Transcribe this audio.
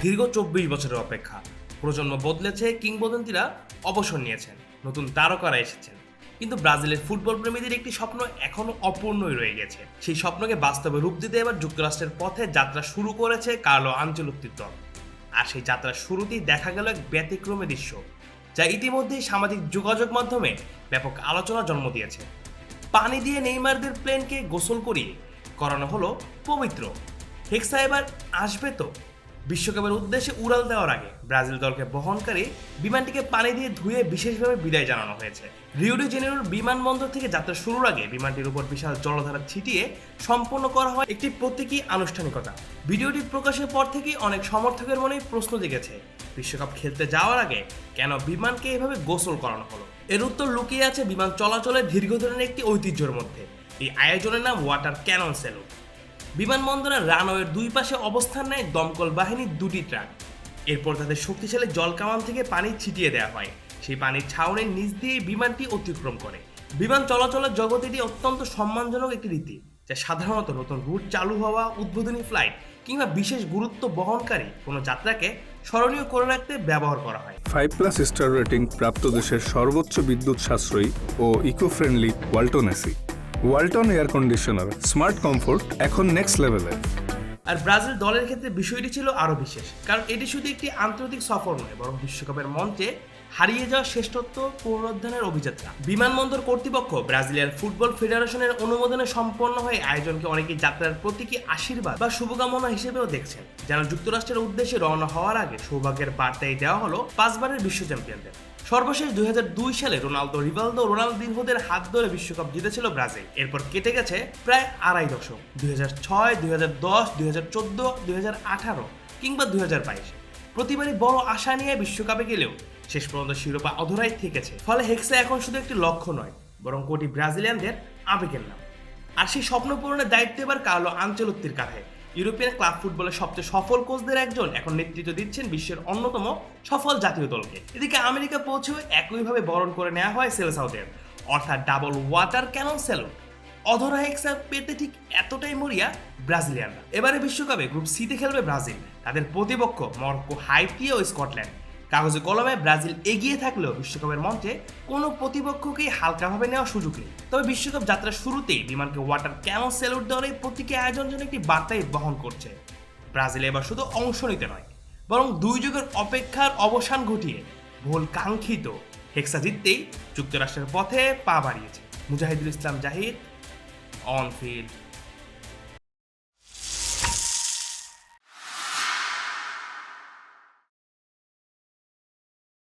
দীর্ঘ ২৪ বছরের অপেক্ষা, প্রজন্ম বদলেছে, কিংবদন্তিরা অবসর নিয়েছেন, নতুন তারকারা এসেছেন, কিন্তু ব্রাজিলের ফুটবল প্রেমীদের একটি স্বপ্ন এখনো অপূর্ণই রয়ে গেছে। সেই স্বপ্নকে বাস্তবে রূপ দিতে এবার যুক্তরাষ্ট্রের পথে যাত্রা শুরু করেছে কার্লো আনচেলত্তির দল। আর সেই যাত্রার শুরুতেই দেখা গেল এক ব্যতিক্রমী দৃশ্য, যা ইতিমধ্যেই সামাজিক যোগাযোগ মাধ্যমে ব্যাপক আলোচনা জন্ম দিয়েছে। পানি দিয়ে নেইমারদের প্লেনকে গোসল করিয়ে করানো হলো পবিত্র। হেক্সা এবার আসবে তো? বিশ্বকাপের উদ্দেশ্যে উড়াল দেওয়ার আগে ব্রাজিল দলকে বহনকারী বিমানটিকে পানি দিয়ে ধুয়ে বিশেষভাবে বিদায় জানানো হয়েছে। রিও ডি জেনেরোর বিমানবন্দর থেকে যাত্রা শুরুর আগে বিমানটির উপর বিশাল জলধারা ছিটিয়ে সম্পন্ন করা হয় একটি প্রতীকী আনুষ্ঠানিকতা। ভিডিওটি প্রকাশের পর থেকেই অনেক সমর্থকের মনে প্রশ্ন জেগেছে, বিশ্বকাপ খেলতে যাওয়ার আগে কেন বিমানকে এভাবে গোসল করানো হলো? এর উত্তর লুকিয়ে আছে বিমান চলাচলের দীর্ঘদিনের একটি ঐতিহ্যের মধ্যে। এই আয়োজনের নাম ওয়াটার ক্যানন স্যালুট। বিমানবন্দরের রানওয়ের দুই পাশে অবস্থান নেয় দমকল বাহিনীর দুটি ট্রাক। এরপর তাদের শক্তিশালী জলকামান থেকে পানি ছিটিয়ে দেওয়া হয়। সেই পানির ছাউনির নিচ দিয়ে বিমানটি অতিক্রম করে। বিমান চলাচলের জগতে এটি অত্যন্ত সম্মানজনক একটি রীতি, যা সাধারণত নতুন রুট চালু হওয়া, উদ্বোধনী ফ্লাইট কিংবা বিশেষ গুরুত্ব বহনকারী কোনো যাত্রাকে স্মরণীয় করে রাখতে ব্যবহার করা হয়। 5+ স্টার রেটিং প্রাপ্ত দেশের সর্বোচ্চ বিদ্যুৎ সাশ্রয়ী ও eco friendly Walton AC. Walton air conditioner, smart comfort এখন নেক্সট লেভেলে। আর ব্রাজিল দলের ক্ষেত্রে বিষয়টি ছিল আরও বিশেষ, কারণ এটি শুধু একটি আন্তর্জাতিক সফর নয়, বরং বিশ্বকাপের মঞ্চে হারিয়ে যাওয়া শ্রেষ্ঠত্ব পুনরুদ্ধারের অভিযাত্রা। বিমানবন্দর কর্তৃপক্ষ ব্রাজিলিয়ান ফুটবল ফেডারেশনের অনুমোদনে সম্পন্ন হয়ে আয়োজনকে অনেকেই যাত্রার প্রতীকী আশীর্বাদ বা শুভকামনা হিসেবেও দেখছেন, যেন যুক্তরাষ্ট্রের উদ্দেশ্যে রওনা হওয়ার আগে সৌভাগ্যের বার্তাই দেওয়া হলো 5 বারের বিশ্ব চ্যাম্পিয়নদের। সর্বশেষ 2002 সালে রোনালদিনহোদের হাত ধরে বিশ্বকাপ জিতেছিল ব্রাজিল। এরপর কেটে গেছে প্রায় আড়াই দশক, 2006, 2010, 2014, 2018 কিংবা 2022। প্রতিবারই বড় আশা নিয়ে বিশ্বকাপে গেলেও শেষ পর্যন্ত শিরোপা অধরাই থেকেছে। ফলে হেক্সা এখন শুধু একটি লক্ষ্য নয়, বরং কোটি ব্রাজিলিয়ানদের আবেগের নাম। আর সেই স্বপ্ন পূরণের দায়িত্ব এবার কার্লো আনচেলত্তির কাঁধে। ইউরোপিয়ান ক্লাব ফুটবলের সবচেয়ে সফল কোচদের একজন এখন নেতৃত্ব দিচ্ছেন বিশ্বের অন্যতম সফল জাতীয় দলকে। এদিকে আমেরিকা পৌঁছেও একইভাবে বরণ করে নেওয়া হয় সেলেসাওদের, অর্থাৎ ডাবল ওয়াটার ক্যানন স্যালুট। অধরা হেক্সা পেতে ঠিক এতটাই মরিয়া ব্রাজিলিয়ানরা। এবারে বিশ্বকাপে গ্রুপ সিতে খেলবে ব্রাজিল, তাদের প্রতিপক্ষ মরক্কো, হাইতি ও স্কটল্যান্ড। কাগজে কলমে ব্রাজিল এগিয়ে থাকলেও বিশ্বকাপের মঞ্চে কোনো প্রতিপক্ষকেই হালকাভাবে নেওয়ার সুযোগ নেই। তবে বিশ্বকাপ যাত্রার শুরুতেই বিমানকে ওয়াটার ক্যানন স্যালুট দেওয়ার এই প্রতীকী আয়োজন যেন একটি বার্তাই বহন করছে। ব্রাজিল এবার শুধু অংশ নিতে নয়, বরং 2 যুগের অপেক্ষার অবসান ঘটিয়ে বহুল কাঙ্ক্ষিত হেক্সা জিততেই যুক্তরাষ্ট্রের পথে পা বাড়িয়েছে। Mujahidul Islam Zahid, on field.